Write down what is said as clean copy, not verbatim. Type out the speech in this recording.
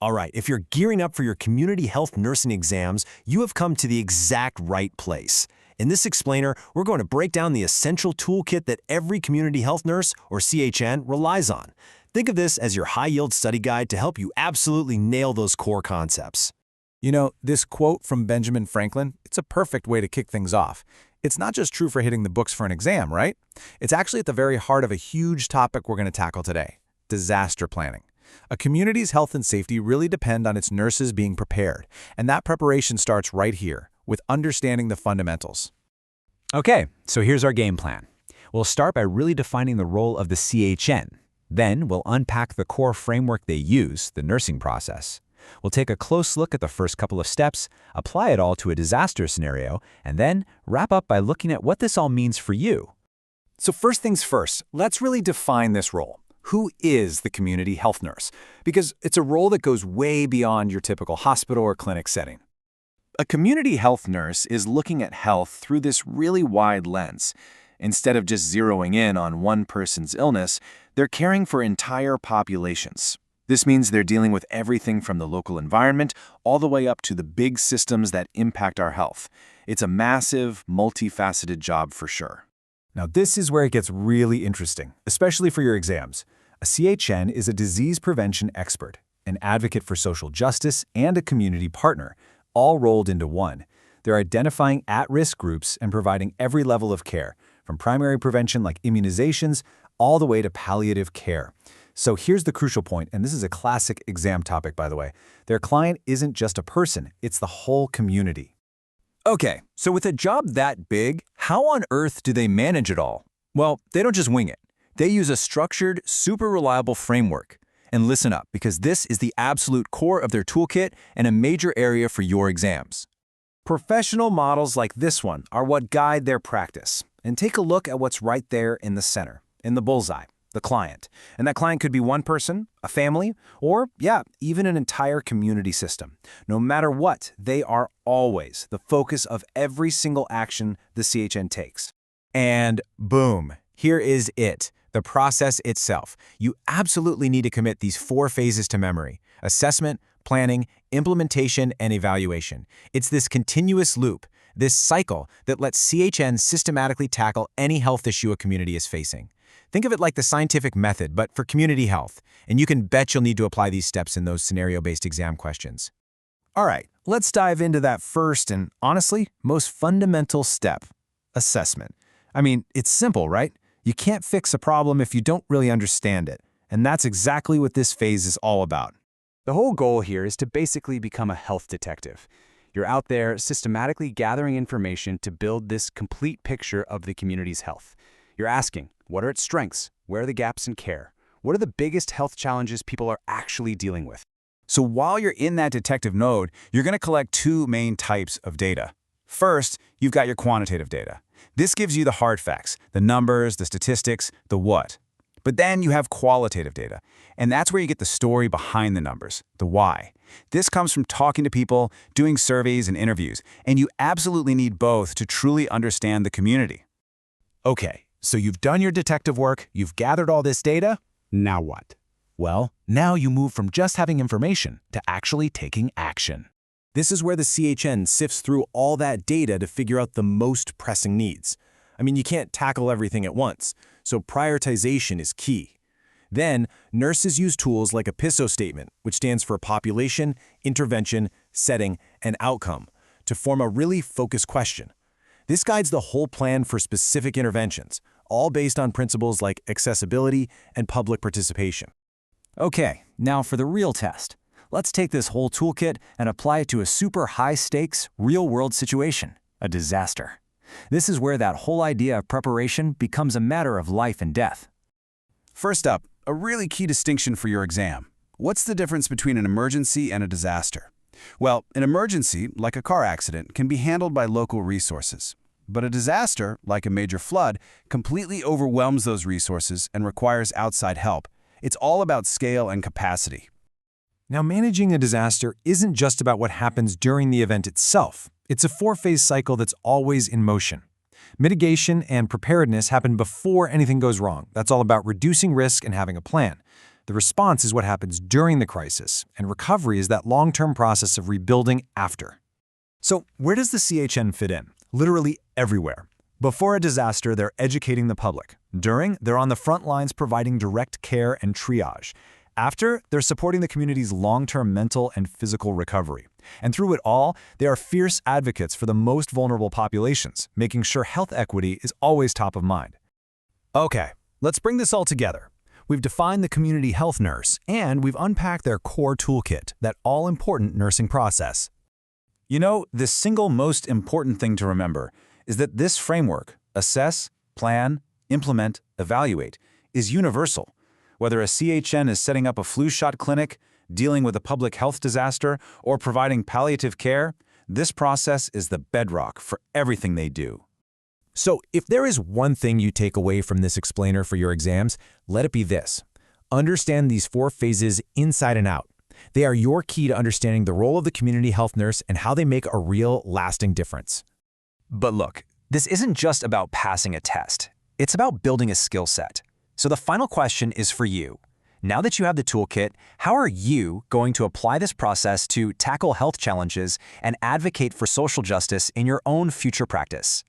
All right, if you're gearing up for your community health nursing exams, you have come to the exact right place. In this explainer, we're going to break down the essential toolkit that every community health nurse, or CHN, relies on. Think of this as your high-yield study guide to help you absolutely nail those core concepts. You know, this quote from Benjamin Franklin, it's a perfect way to kick things off. It's not just true for hitting the books for an exam, right? It's actually at the very heart of a huge topic we're going to tackle today: disaster planning. A community's health and safety really depend on its nurses being prepared, and that preparation starts right here, with understanding the fundamentals. Okay, so here's our game plan. We'll start by really defining the role of the CHN. Then we'll unpack the core framework they use, the nursing process. We'll take a close look at the first couple of steps, apply it all to a disaster scenario, and then wrap up by looking at what this all means for you. So first things first, let's really define this role. Who is the community health nurse? Because it's a role that goes way beyond your typical hospital or clinic setting. A community health nurse is looking at health through this really wide lens. Instead of just zeroing in on one person's illness, they're caring for entire populations. This means they're dealing with everything from the local environment all the way up to the big systems that impact our health. It's a massive, multifaceted job for sure. Now this is where it gets really interesting, especially for your exams. A CHN is a disease prevention expert, an advocate for social justice, and a community partner, all rolled into one. They're identifying at-risk groups and providing every level of care, from primary prevention like immunizations all the way to palliative care. So here's the crucial point, and this is a classic exam topic, by the way. Their client isn't just a person, it's the whole community. Okay, so with a job that big, how on earth do they manage it all? Well, they don't just wing it. They use a structured, super reliable framework. And listen up, because this is the absolute core of their toolkit and a major area for your exams. Professional models like this one are what guide their practice. And take a look at what's right there in the center, in the bullseye, the client. And that client could be one person, a family, or, even an entire community system. No matter what, they are always the focus of every single action the CHN takes. And boom, here is it, the process itself. You absolutely need to commit these 4 phases to memory: assessment, planning, implementation, and evaluation. It's this continuous loop, this cycle that lets CHN systematically tackle any health issue a community is facing. Think of it like the scientific method, but for community health, and you can bet you'll need to apply these steps in those scenario-based exam questions. All right, let's dive into that first and, honestly, most fundamental step: assessment. I mean, it's simple, right? You can't fix a problem if you don't really understand it, and that's exactly what this phase is all about. The whole goal here is to basically become a health detective. You're out there systematically gathering information to build this complete picture of the community's health. You're asking, what are its strengths? Where are the gaps in care? What are the biggest health challenges people are actually dealing with? So while you're in that detective mode, you're going to collect 2 main types of data. First, you've got your quantitative data. This gives you the hard facts, the numbers, the statistics, the what. But then you have qualitative data, and that's where you get the story behind the numbers, the why. This comes from talking to people, doing surveys and interviews, and you absolutely need both to truly understand the community. Okay, so you've done your detective work, you've gathered all this data. Now what? Well, now you move from just having information to actually taking action. This is where the CHN sifts through all that data to figure out the most pressing needs. I mean, you can't tackle everything at once, so prioritization is key. Then, nurses use tools like a PISO statement, which stands for population, intervention, setting, and outcome, to form a really focused question. This guides the whole plan for specific interventions, all based on principles like accessibility and public participation. Okay, now for the real test. Let's take this whole toolkit and apply it to a super high-stakes, real-world situation, a disaster. This is where that whole idea of preparation becomes a matter of life and death. First up, a really key distinction for your exam. What's the difference between an emergency and a disaster? Well, an emergency, like a car accident, can be handled by local resources. But a disaster, like a major flood, completely overwhelms those resources and requires outside help. It's all about scale and capacity. Now, managing a disaster isn't just about what happens during the event itself. It's a 4-phase cycle that's always in motion. Mitigation and preparedness happen before anything goes wrong. That's all about reducing risk and having a plan. The response is what happens during the crisis, and recovery is that long-term process of rebuilding after. So, where does the CHN fit in? Literally everywhere. Before a disaster, they're educating the public. During, they're on the front lines providing direct care and triage. After, they're supporting the community's long-term mental and physical recovery. And through it all, they are fierce advocates for the most vulnerable populations, making sure health equity is always top of mind. Okay, let's bring this all together. We've defined the community health nurse, and we've unpacked their core toolkit, that all-important nursing process. You know, the single most important thing to remember is that this framework, assess, plan, implement, evaluate, is universal. Whether a CHN is setting up a flu shot clinic, dealing with a public health disaster, or providing palliative care, this process is the bedrock for everything they do. So, if there is one thing you take away from this explainer for your exams, let it be this. Understand these 4 phases inside and out. They are your key to understanding the role of the community health nurse and how they make a real, lasting difference. But look, this isn't just about passing a test. It's about building a skill set. So the final question is for you. Now that you have the toolkit, how are you going to apply this process to tackle health challenges and advocate for social justice in your own future practice?